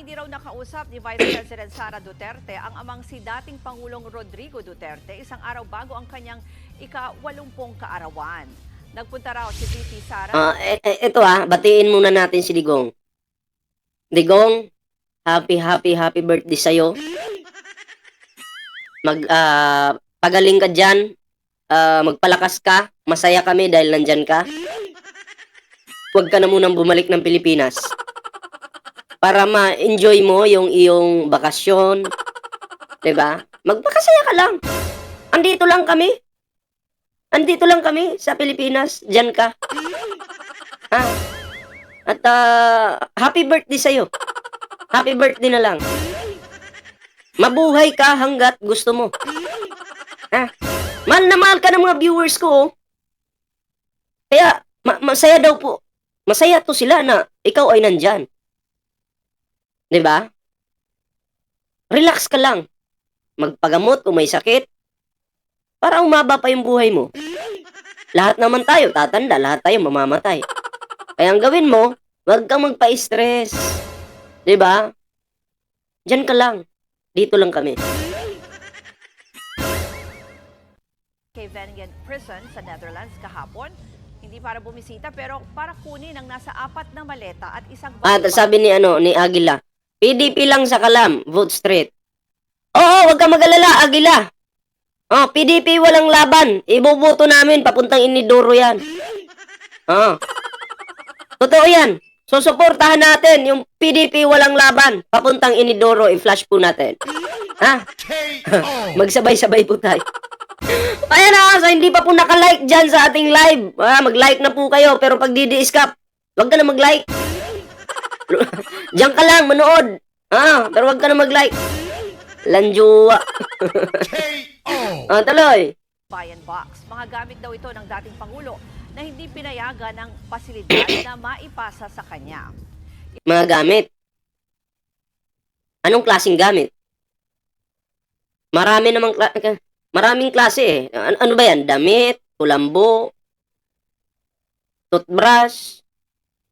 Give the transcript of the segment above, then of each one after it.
Hindi raw nakausap ni Vice President Sara Duterte ang amang si dating Pangulong Rodrigo Duterte isang araw bago ang kanyang ika-80 kaarawan. Nagpunta raw si VP Sara. Ito batiin muna natin si Digong. Digong, happy birthday sa'yo. Pagaling ka dyan, magpalakas ka, masaya kami dahil nandyan ka. Huwag ka na munang bumalik ng Pilipinas. Para ma-enjoy mo yung iyong bakasyon. 'Di ba? Magpakasaya ka lang. Andito lang kami. Andito lang kami sa Pilipinas. Diyan ka. Ha? At happy birthday sa'yo. Happy birthday na lang. Mabuhay ka hanggat gusto mo. Ha? Mahal na mahal ka ng mga viewers ko. Oh. Kaya, masaya daw po. Masaya to sila na ikaw ay nandyan. 'Di ba? Relax ka lang. Magpagamot kung may sakit. Para umaba pa yung buhay mo. Lahat naman tayo tatanda, lahat tayo mamamatay. Kaya ang gawin mo, huwag kang magpa-stress. 'Di ba? Diyan ka lang. Dito lang kami. Kay Veningen Prison sa Netherlands kahapon. Hindi para bumisita pero para kunin ang nasa 4 na maleta at isang Sabi ni Aguila, PDP lang sa Kalam, vote straight. Oo, wag kang mag-alala, Aguila. Oh, PDP walang laban. Iboboto namin papuntang Inidoro 'yan. Oh. Totoo 'yan. Susuportahan natin yung PDP walang laban papuntang Inidoro, i-flash po natin. Ha? Magsabay-sabay po tayo. Ayan sa hindi pa po naka-like dyan sa ating live. Mag-like na po kayo, pero pag didi-escape, wag ka na mag-like. Diyan ka lang, manood. Pero wag ka na mag-like. Lanjua. Tuloy. Bayan Box. Mga gamit daw ito ng dating Pangulo na hindi pinayagan ng pasilidad na maipasa sa kanya. Mga gamit. Anong klaseng gamit? Maraming klase eh. Ano ba yan? Damit, kulambo, toothbrush,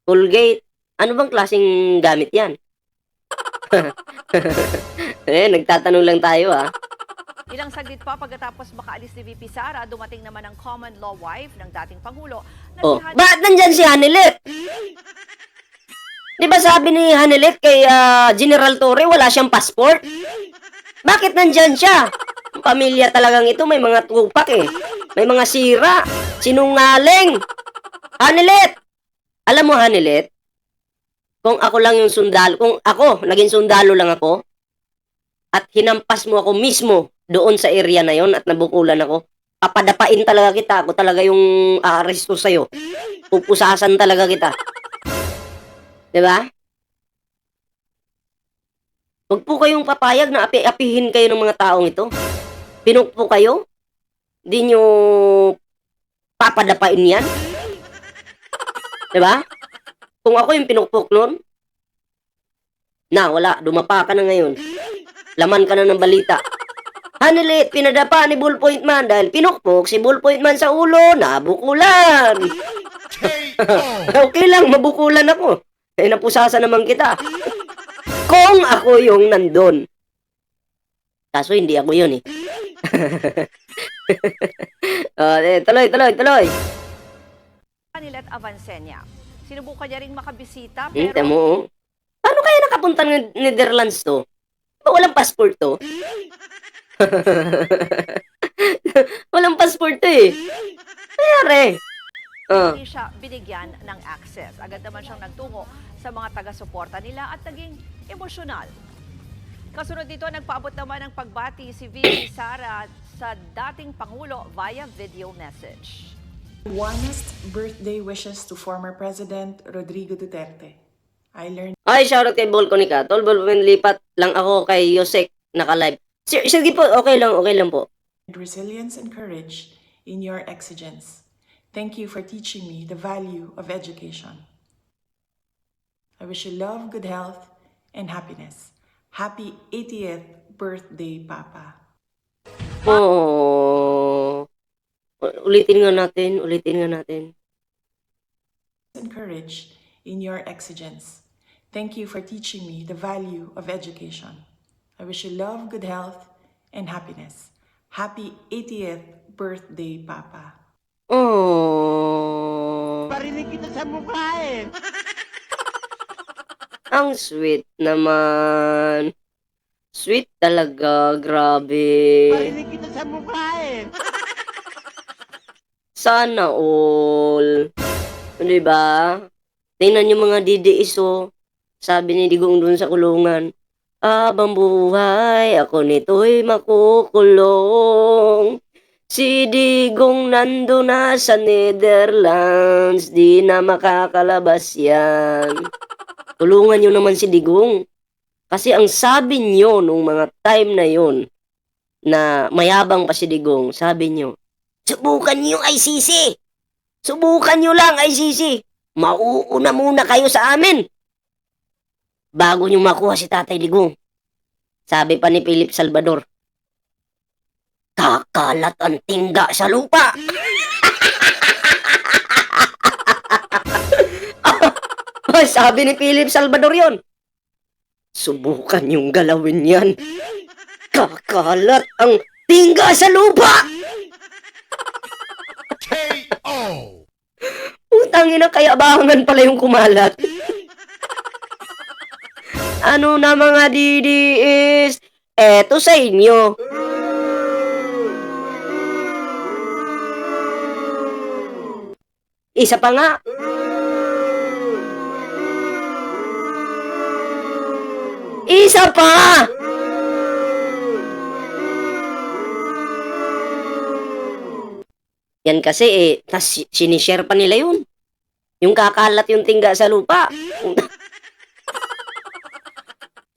Colgate. Ano bang klaseng gamit yan? Nagtatanong lang tayo Ilang saglit pa pagkatapos makaalis ni VP Sara, dumating naman ang common law wife ng dating Pangulo na si Ba't nandyan si Hanilet? Di ba sabi ni Hanilet kay General Torre wala siyang passport? Bakit nandyan siya? Pamilya talagang ito, may mga tupak eh. May mga sira. Sinungaling. Hanilet! Alam mo, Hanilet, kung ako lang yung sundalo, kung ako, naging sundalo lang ako, at hinampas mo ako mismo doon sa area na yon at nabukulan ako, papadapain talaga kita. Ako talaga yung aaresto sa'yo. Pupusasan talaga kita. Diba? Huwag po kayong papayag na api-apihin kayo ng mga taong ito. Pinukpo kayo. Di nyo papadapain yan. Diba? Kung ako yung pinukpok nun, wala. Dumapa ka na ngayon. Laman ka na ng balita. Hanilit, pinadapa ni Ballpoint Man dahil pinukpok si Ballpoint Man sa ulo, nabukulan. Okay lang, mabukulan ako. Napusasan naman kita. Kung ako yung nandun. Kaso hindi ako yun eh. Tuloy. Hanilet Avancenia. Sinubukan niya ring makabisita Hintay mo. Paano kaya nakapunta ng Netherlands to? Walang passport to? Walang passport to eh. Kaya hindi siya binigyan ng access. Agad naman siyang nagtungo sa mga taga-suporta nila at naging emosyonal. Kasunod dito, nagpaabot naman ng pagbati si VP Sara sa dating Pangulo via video message. Warmest birthday wishes to former President Rodrigo Duterte. Ay, shoutout kay Volconica. Tol, lipat lang ako kay Yosek naka-live. Sige po, okay lang po. Resilience and courage in your exigence. Thank you for teaching me the value of education. I wish you love, good health, and happiness. Happy 80th birthday, Papa. Ulitin nga natin. And courage in your exigence. Thank you for teaching me the value of education. I wish you love, good health, and happiness. Happy 80th birthday, Papa. Oh, Parinig kita sa mukha eh. ang sweet naman. Sweet talaga, grabe. Parinig kita sa mukha eh. Sana all. Di ba? Tingnan yung mga DDS, oh. Sabi ni Digong dun sa kulungan, habang buhay, ako nito'y makukulong. Si Digong nando na sa Netherlands, di na makakalabas yan. Tulungan nyo naman si Digong. Kasi ang sabi nyo nung mga time na yon na mayabang pa si Digong, sabi nyo, subukan nyo yung ICC. Subukan nyo lang ICC. Mauuna muna kayo sa amin. Bago nyo makuha si Tatay Digong. Sabi pa ni Philip Salvador, kakalat ang tingga sa lupa. Sabi ni Philip Salvador yon. Subukan yung galawin yan. Kakalat ang tingga sa lupa. K.O. Utangin na, kaya abangan pala yung kumalat. Ano na mga DDS? Eto sa inyo. Isa pa nga. Isa pa! Yan kasi tas sinishare pa nila yun. Yung kakalat yung tingga sa lupa.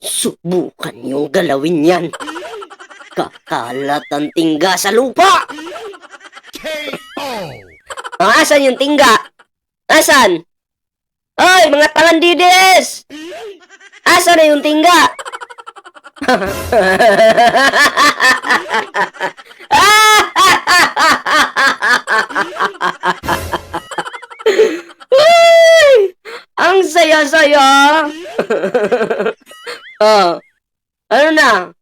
Subukan yung galawin yan. Kakalat ang tingga sa lupa. K.O. Asan yung tingga? Asan? Hoy, mga tangan dides! Asan na yung tingga? Ay, ang saya-saya. Oh, ano na?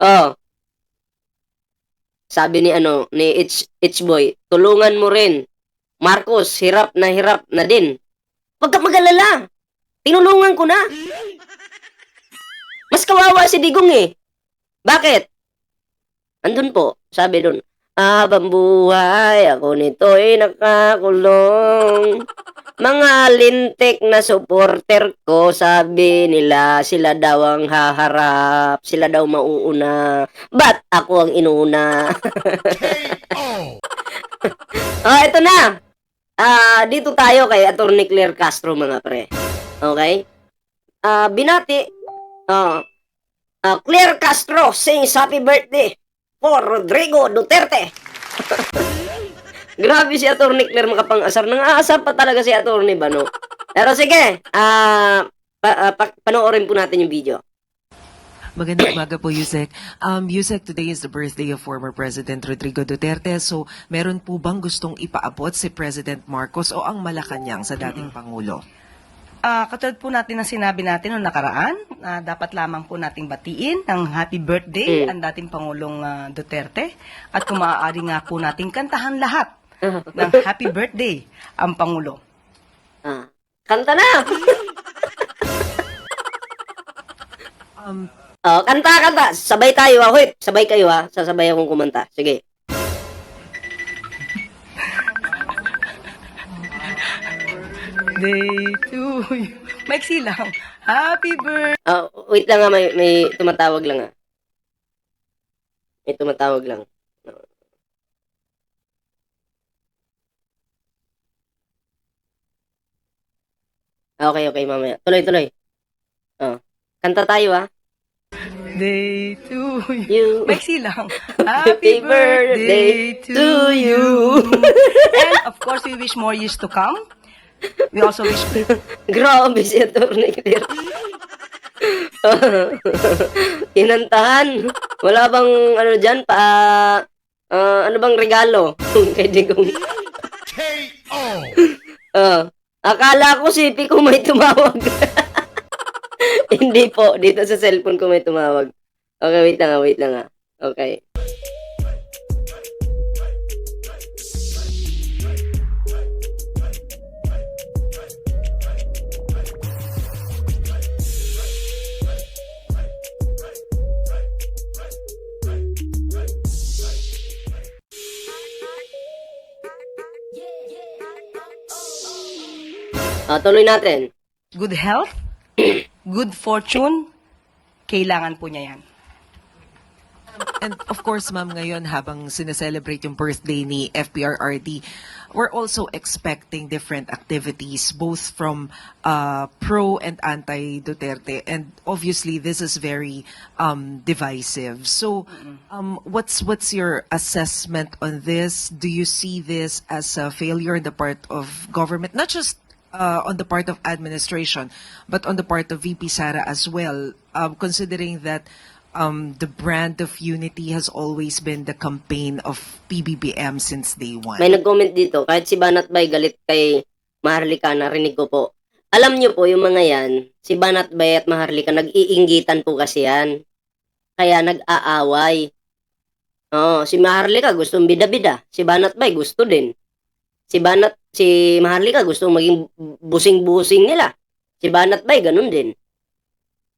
Oh. Sabi ni H Boy, tulungan mo rin. Marcos, hirap na din. Huwag ka mag-alala. Tinulungan ko na. Mas kawawa si Digong eh. Bakit? Andun po, sabi dun, habang buhay, ako nito'y nakakulong. Mga lintik na supporter ko, sabi nila, sila daw ang haharap, sila daw mauuna. Ba't ako ang inuna? K.O. Ito na. Dito tayo kay Atty. Claire Castro, mga pre. Okay? Binati. Claire Castro sings happy birthday for Rodrigo Duterte. Grabe si Atty. Claire makapang-asar. Nang-aasar pa talaga si Atty. Bano. Pero sige, panoorin po natin yung video. Magandang umaga po, Yusek. Yusek, today is the birthday of former President Rodrigo Duterte. So, meron po bang gustong ipaabot si President Marcos o ang Malacanang sa dating Pangulo? Katulad po natin ang sinabi natin noong nakaraan, dapat lamang po nating batiin ng happy birthday ang dating Pangulong Duterte. At kung maaari nga po nating kantahan lahat ng happy birthday ang Pangulo. Kanta na! Kanta. Sabay tayo, Wait, sabay kayo, Sasabay akong kumanta. Sige. Day to you. Maiksi lang. Happy birthday. Wait lang, may tumatawag lang, May tumatawag lang. Okay, mamaya. Tuloy. Kanta tayo, Day to you. You. Maiksi lang. Happy birthday to you. And of course, we wish more years to come. We also wish Grabe si Atty. Claire. Kinantahan. Wala bang dyan ano bang regalo kay Digong? K.O. Akala ko si Pico may tumawag. Hindi po, dito sa cellphone ko may tumawag. Okay, wait lang ah. Okay. Tuloy natin. Good health, good fortune, kailangan po niya yan. And of course, ma'am, ngayon habang sineselebrate yung birthday ni FPRRD, we're also expecting different activities both from pro and anti-Duterte. And obviously, this is very divisive. So, what's your assessment on this? Do you see this as a failure on the part of government, not just on the part of administration, but on the part of VP Sara as well, considering that the brand of unity has always been the campaign of PBBM since day one. May nag-comment dito, kahit si Banat Bay galit kay Maharlika, narinig ko po. Alam niyo po yung mga yan, si Banat Bay at Maharlika, nag-iinggitan po kasi yan. Kaya nag-aaway. Si Maharlika gustong bida-bida, si Banat Bay gusto din. Si Maharlika gusto maging busing-busing nila. Si Banat Bay ganun din.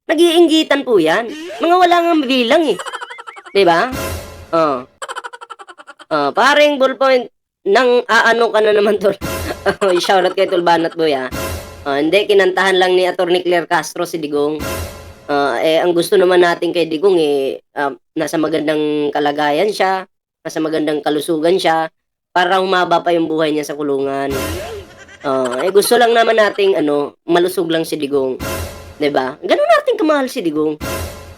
Nag-iinggitan po yan. Mga wala nga bilang eh. Diba? Paring ballpoint, nang aano ka na naman tol. Shoutout kay Tol Banat Boy ha. Hindi, kinantahan lang ni Atty. Claire Castro si Digong. Ang gusto naman natin kay Digong nasa magandang kalagayan siya, nasa magandang kalusugan siya, para humaba pa yung buhay niya sa kulungan. Gusto lang naman nating malusog lang si Digong. 'Di ba? Ganun natin kamahal si Digong.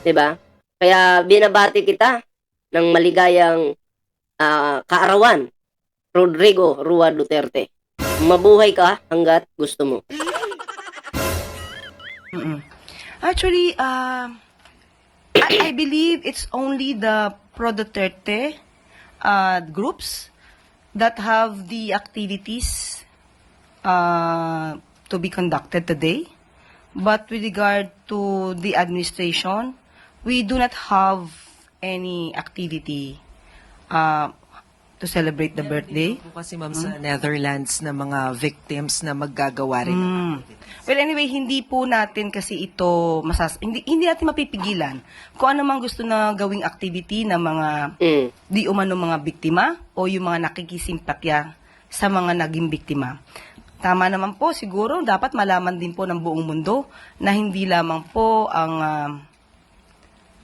'Di ba? Kaya binabati kita ng maligayang kaarawan, Rodrigo Rua Duterte. Mabuhay ka hanggat gusto mo. Actually, I believe it's only the pro-Duterte groups that have the activities to be conducted today. But with regard to the administration, we do not have any activity to celebrate the birthday. Po kasi ma'am sa Netherlands na mga victims na maggagawa rin. Well, anyway, hindi po natin kasi ito hindi natin mapipigilan kung ano mang gusto na gawing activity ng mga di umano mga biktima o yung mga nakikisimpatya sa mga naging biktima. Tama naman po, siguro dapat malaman din po ng buong mundo na hindi lamang po ang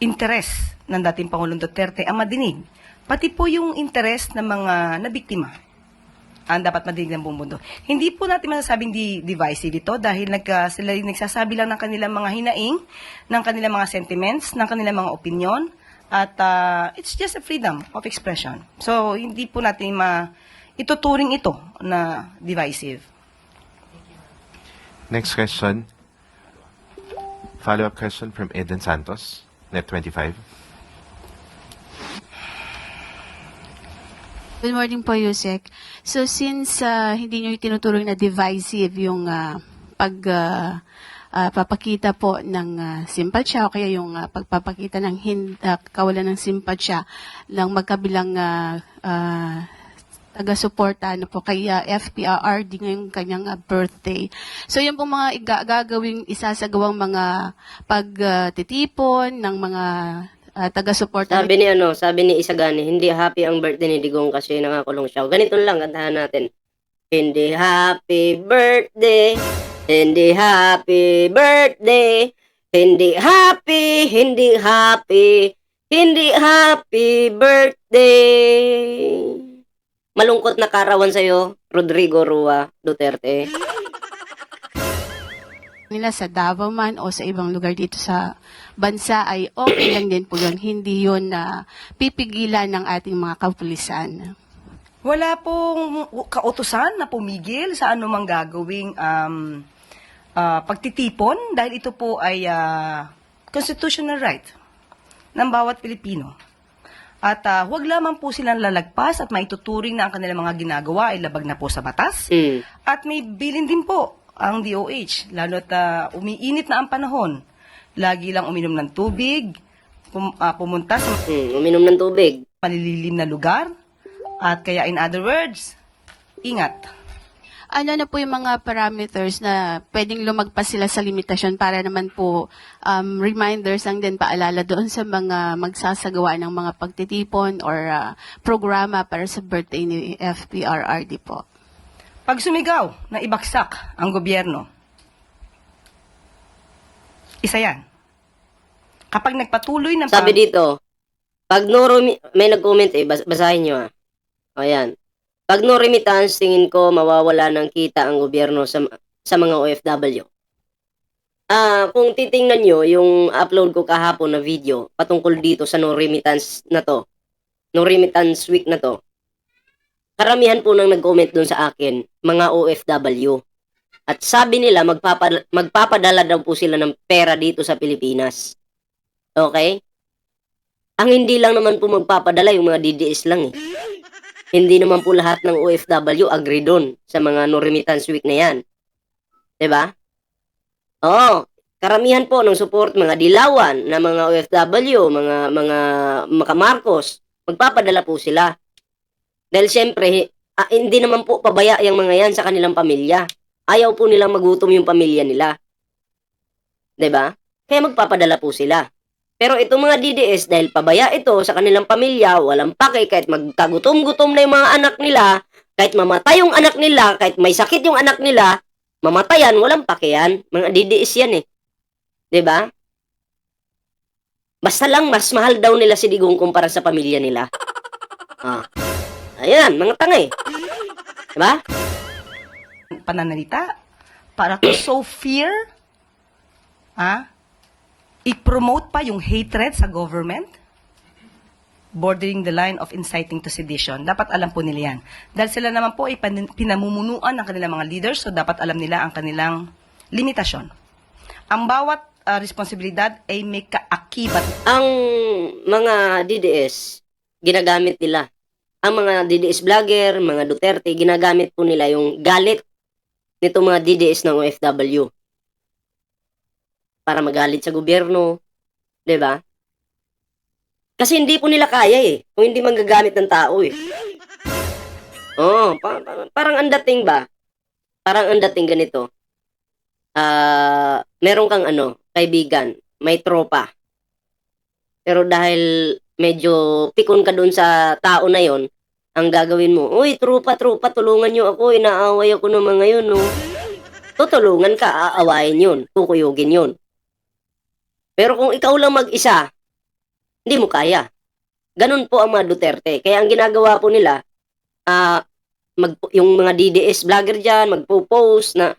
interes ng dating Pangulong Duterte ang madinig. Pati po yung interes ng mga nabiktima ang dapat madinig ng buong mundo. Hindi po natin masasabing divisive ito dahil sila nagsasabi lang ng kanilang mga hinaing, ng kanilang mga sentiments, ng kanilang mga opinion, at it's just a freedom of expression. So, hindi po natin ituturing ito na divisive. Next question. Follow-up question from Eden Santos, Net25. Good morning po, Yusek. So, since hindi nyo tinuturing na divisive yung papakita po ng simpatsya o kaya yung pagpapakita ng kawalan ng simpatsya ng magkabilang taga-suporta po kay FPRRD ngayong kanyang birthday. So yung pong mga gagawing isasagawang mga pagtitipon ng mga taga-suporta. Sabi ni Isagani, hindi happy ang birthday ni Digong kasi nakakulong siya. Ganito lang, kantahan natin. Hindi happy birthday, hindi happy birthday, hindi happy, hindi happy, hindi happy birthday. Malungkot na karawan sa'yo, Rodrigo Rua Duterte. Nila sa Davao man o sa ibang lugar dito sa bansa ay okay lang din po yun. Hindi yun na pipigilan ng ating mga kapulisan. Wala pong kautusan na pumigil sa anumang gagawing pagtitipon dahil ito po ay constitutional right ng bawat Pilipino. At huwag lamang po silang lalagpas at maituturing na ang kanilang mga ginagawa ay labag na po sa batas. Mm. At may bilin din po ang DOH, lalo't umiinit na ang panahon. Lagi lang uminom ng tubig, pumunta sa Uminom ng tubig. malililim na lugar, at kaya in other words, ingat. Ano na po yung mga parameters na pwedeng lumagpas sila sa limitasyon para naman po reminders lang din paalala doon sa mga magsasagawa ng mga pagtitipon or programa para sa birthday ni FPRRD po? Pag sumigaw na ibaksak ang gobyerno, isa yan. Kapag nagpatuloy ng Sabi dito, pag may nag-comment basahin nyo Ayan. Pag no remittance, tingin ko mawawala ng kita ang gobyerno sa mga OFW. Kung titingnan nyo yung upload ko kahapon na video patungkol dito sa no remittance na to, no remittance week na to, karamihan po nang nag-comment dun sa akin, mga OFW. At sabi nila, magpapadala daw po sila ng pera dito sa Pilipinas. Okay? Ang hindi lang naman po magpapadala, yung mga DDS lang eh. Hindi naman po lahat ng OFW agree doon sa mga no remittance week na yan. 'Di ba? Oo, karamihan po ng support mga dilawan na mga OFW, mga Marcos, magpapadala po sila. Dahil siyempre, hindi naman po pabaya yung mga yan sa kanilang pamilya. Ayaw po nilang magutom yung pamilya nila. 'Di ba? Kaya magpapadala po sila. Pero itong mga DDS, dahil pabaya ito sa kanilang pamilya, walang pake, kahit magkagutom-gutom na yung mga anak nila, kahit mamatay yung anak nila, kahit may sakit yung anak nila, mamatayan, walang pake yan. Mga DDS yan eh. 'Di ba? Basta lang, mas mahal daw nila si Digong kumpara sa pamilya nila. Ayan, mga tanga eh. 'Di ba? pananalita para to sow fear, i-promote pa yung hatred sa government, bordering the line of inciting to sedition. Dapat alam po nila yan. Dahil sila naman po ay pinamumunuan ng kanilang mga leaders, so dapat alam nila ang kanilang limitasyon. Ang bawat responsibilidad ay may kaakibat. Ang mga DDS, ginagamit nila. Ang mga DDS vlogger, mga Duterte, ginagamit po nila yung galit nito mga DDS ng OFW. Para magalit sa gobyerno, 'di ba? Kasi hindi po nila kaya eh, kung hindi manggagamit ng tao eh. Parang ang dating ba? Parang ang dating ganito. Meron kang kaibigan, may tropa. Pero dahil medyo pikon ka dun sa tao na yon, ang gagawin mo, uy, tropa, tulungan nyo ako, inaaway ako ng mga yun, no? Tutulungan ka, aawayin yun, kukuyugin yun. Pero kung ikaw lang mag-isa, hindi mo kaya. Ganun po ang mga Duterte. Kaya ang ginagawa po nila, yung mga DDS vlogger dyan, magpo-post na,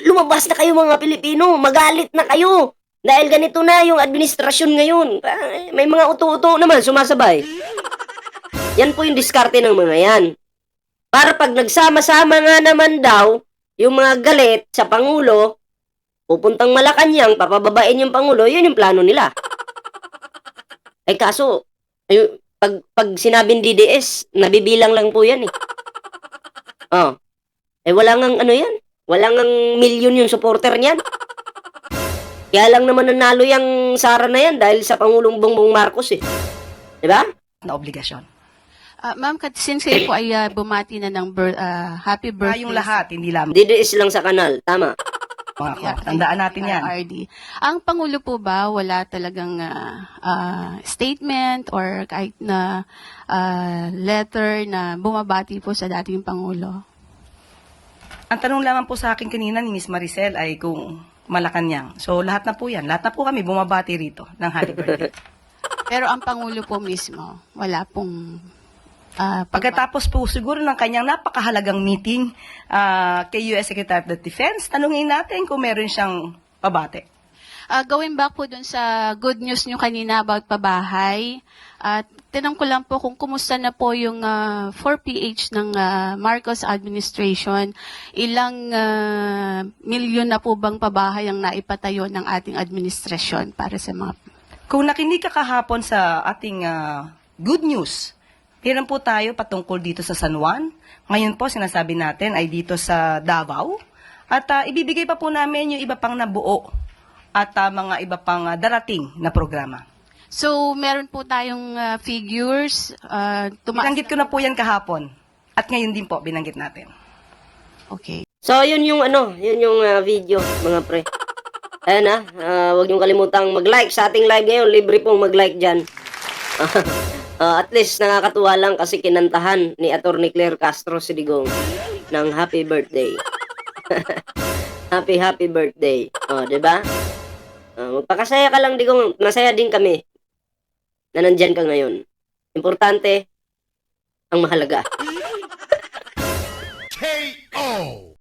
lumabas na kayo mga Pilipino, magalit na kayo. Dahil ganito na yung administrasyon ngayon. May mga uto-uto naman, sumasabay. Yan po yung diskarte ng mga yan. Para pag nagsama-sama nga naman daw, yung mga galit sa Pangulo, pupuntang Malacanang, papababain yung Pangulo, yun yung plano nila. Ay kaso, pag sinabing DDS, nabibilang lang po yan eh. Wala ngang yan. Wala ngang milyon yung supporter niyan. Kaya lang naman nanalo yung Sara na yan dahil sa Pangulong Bongbong Marcos eh. Diba? Na obligasyon. Ma'am, since kayo po ay bumati na ng happy birthday. Yung lahat, hindi lamang DDS lang sa kanal, tama. mga ko. Tandaan natin yan. RD. Ang Pangulo po ba, wala talagang statement or kahit na letter na bumabati po sa dating Pangulo? Ang tanong lamang po sa akin kanina ni Miss Maricel ay kung Malacanang. So, lahat na po yan. Lahat na po kami bumabati rito ng happy birthday. Pero ang Pangulo po mismo, wala pong Pagkatapos po siguro ng kanyang napakahalagang meeting kay U.S. Secretary of Defense, tanungin natin kung meron siyang pabate. Going back po dun sa good news nyo kanina about pabahay, tinanong ko lang po kung kumusta na po yung 4PH ng Marcos administration. Ilang milyon na po bang pabahay ang naipatayo ng ating administrasyon para sa mga... Kung nakinig ka kahapon sa ating good news. Meron po tayo patungkol dito sa San Juan. Ngayon po, sinasabi natin ay dito sa Davao. At ibibigay pa po namin yung iba pang nabuo at mga iba pang darating na programa. So, meron po tayong figures. Binanggit ko na po yan kahapon. At ngayon din po, binanggit natin. Okay. So, yun yung video, mga pre. Ayan huwag niyong kalimutang mag-like sa ating live ngayon. Libre pong mag-like dyan. At least nakakatuwa lang kasi kinantahan ni Atty. Claire Castro Sidigong ng happy birthday. Happy birthday. Diba? Magpakasaya ka lang, Digong. Masaya din kami na nandyan ka ngayon. Importante, ang mahalaga. KO.